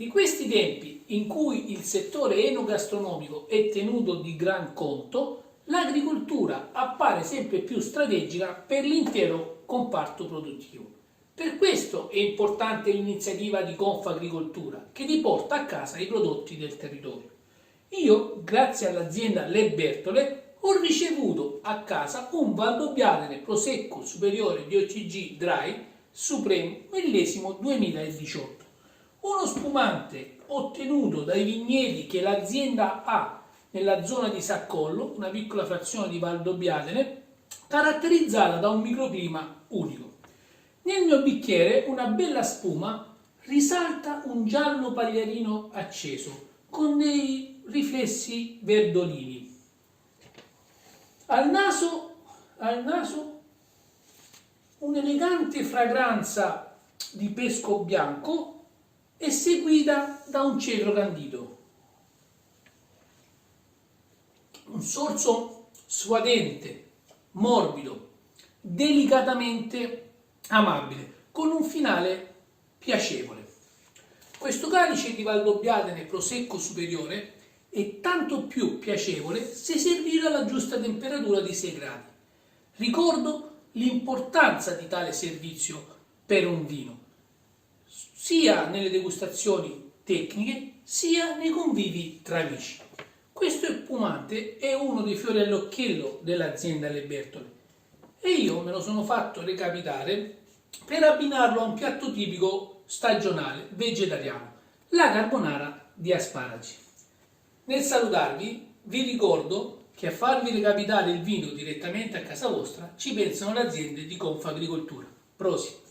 Di questi tempi, in cui il settore enogastronomico è tenuto di gran conto, l'agricoltura appare sempre più strategica per l'intero comparto produttivo. Per questo è importante l'iniziativa di Confagricoltura, che ti porta a casa i prodotti del territorio. Io, grazie all'azienda Le Bertole, ho ricevuto a casa un Valdobbiadene Prosecco Superiore DOCG Dry Supremo millesimo 2018. Uno spumante ottenuto dai vigneti che l'azienda ha nella zona di Saccollo, una piccola frazione di Valdobbiadene, caratterizzata da un microclima unico. Nel mio bicchiere una bella spuma risalta un giallo pagliarino acceso con dei riflessi verdolini. Al naso un'elegante fragranza di pesco bianco e seguita da un cedro candito. Un sorso suadente, morbido, delicatamente amabile, con un finale piacevole. Questo calice di Valdobbiadene Prosecco Superiore è tanto più piacevole se servito alla giusta temperatura di 6 gradi. Ricordo l'importanza di tale servizio per un vino, sia nelle degustazioni tecniche, sia nei convivi tra amici. Questo spumante è uno dei fiori all'occhiello dell'azienda Le Bertole e io me lo sono fatto recapitare per abbinarlo a un piatto tipico stagionale vegetariano, la carbonara di asparagi. Nel salutarvi vi ricordo che a farvi recapitare il vino direttamente a casa vostra ci pensano le aziende di Confagricoltura. Prosit!